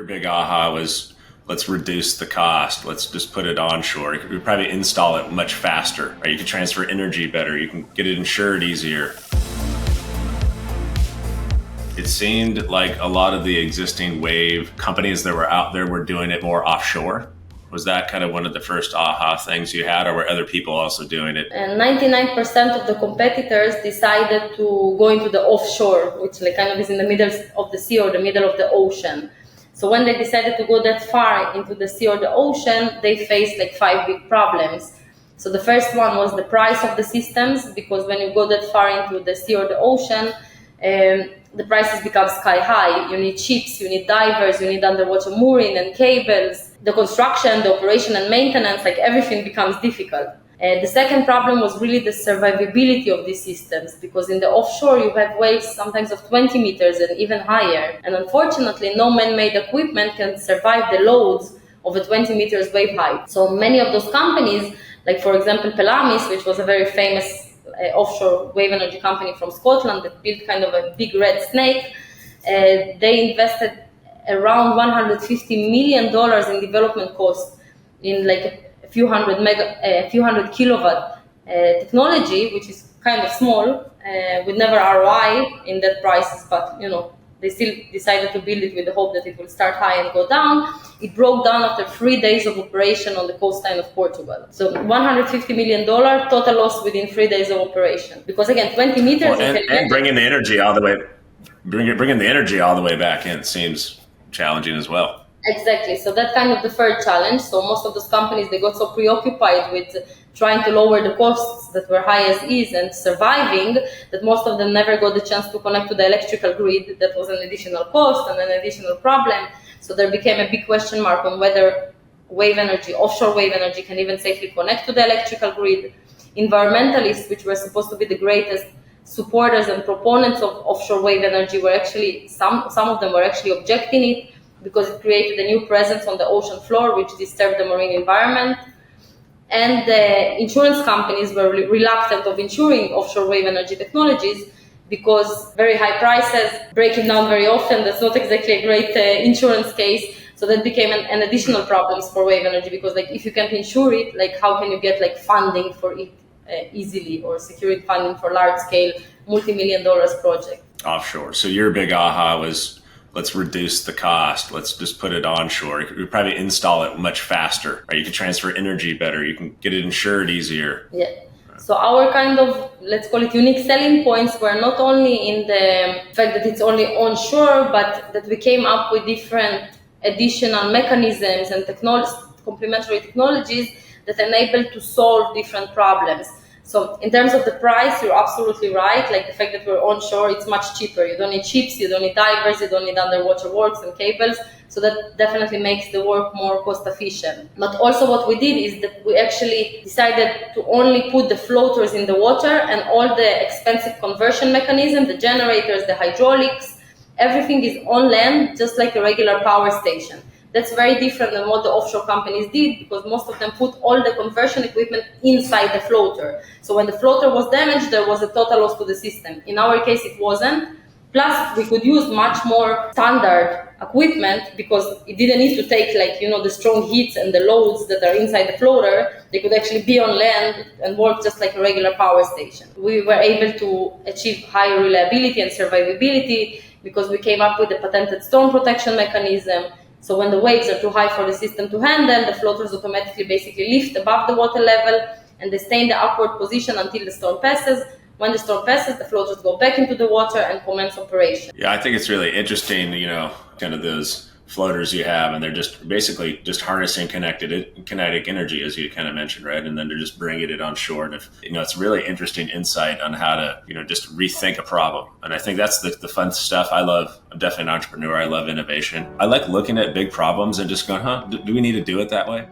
big aha was, let's reduce the cost. Let's just put it onshore. You could probably install it much faster, right? You can transfer energy better. You can get it insured easier. It seemed like a lot of the existing wave companies that were out there were doing it more offshore. Was that kind of one of the first aha things you had, or were other people also doing it? And 99% of the competitors decided to go into the offshore, which kind of is in the middle of the sea or the middle of the ocean. So when they decided to go that far into the sea or the ocean, they faced 5 big problems. So the first one was the price of the systems, because when you go that far into the sea or the ocean, the prices become sky high. You need ships, you need divers, you need underwater mooring and cables. The construction, the operation and maintenance, everything becomes difficult. The second problem was really the survivability of these systems, because in the offshore you have waves sometimes of 20 meters and even higher. And unfortunately, no man-made equipment can survive the loads of a 20 meters wave height. So many of those companies, like for example Pelamis, which was a very famous offshore wave energy company from Scotland that built kind of a big red snake, they invested around $150 million in development costs in a few hundred kilowatt technology, which is kind of small, with never ROI in that prices, but they still decided to build it with the hope that it will start high and go down. It broke down after 3 days of operation on the coastline of Portugal. So $150 million total loss within 3 days of operation. Because again, 20 meters... Well, and bringing the energy all the way, bringing the energy all the way back in seems challenging as well. Exactly. So that's kind of the third challenge. So most of those companies, they got so preoccupied with trying to lower the costs that were high as is and surviving, that most of them never got the chance to connect to the electrical grid. That was an additional cost and an additional problem. So there became a big question mark on whether wave energy, offshore wave energy, can even safely connect to the electrical grid. Environmentalists, which were supposed to be the greatest supporters and proponents of offshore wave energy, were actually, some of them were actually objecting it, because it created a new presence on the ocean floor, which disturbed the marine environment. And the insurance companies were reluctant of insuring offshore wave energy technologies, because very high prices, breaking down very often, that's not exactly a great insurance case. So that became an additional problem for wave energy, because if you can't insure it, how can you get funding for it easily, or securing funding for large scale multi-million-dollar project? Offshore. So your big aha was, let's reduce the cost. Let's just put it onshore. You could probably install it much faster, right? You can transfer energy better. You can get it insured easier. Yeah. So our kind of, let's call it, unique selling points were not only in the fact that it's only onshore, but that we came up with different additional mechanisms and complementary technologies that enable to solve different problems. So in terms of the price, you're absolutely right. The fact that we're onshore, it's much cheaper. You don't need ships, you don't need divers, you don't need underwater works and cables. So that definitely makes the work more cost efficient. But also what we did is that we actually decided to only put the floaters in the water, and all the expensive conversion mechanism, the generators, the hydraulics, everything is on land, just like a regular power station. That's very different than what the offshore companies did, because most of them put all the conversion equipment inside the floater. So when the floater was damaged, there was a total loss to the system. In our case, it wasn't. Plus, we could use much more standard equipment, because it didn't need to take the strong heats and the loads that are inside the floater. They could actually be on land and work just like a regular power station. We were able to achieve higher reliability and survivability, because we came up with a patented storm protection mechanism. So when the waves are too high for the system to handle, the floaters automatically basically lift above the water level, and they stay in the upward position until the storm passes. When the storm passes, the floaters go back into the water and commence operation. Yeah, I think it's really interesting, kind of those floaters you have, and they're just basically just harnessing kinetic energy, as you kind of mentioned, right? And then they're just bringing it on shore. And it's really interesting insight on how to, just rethink a problem. And I think that's the fun stuff I love. I'm definitely an entrepreneur. I love innovation. I like looking at big problems and just going, do we need to do it that way?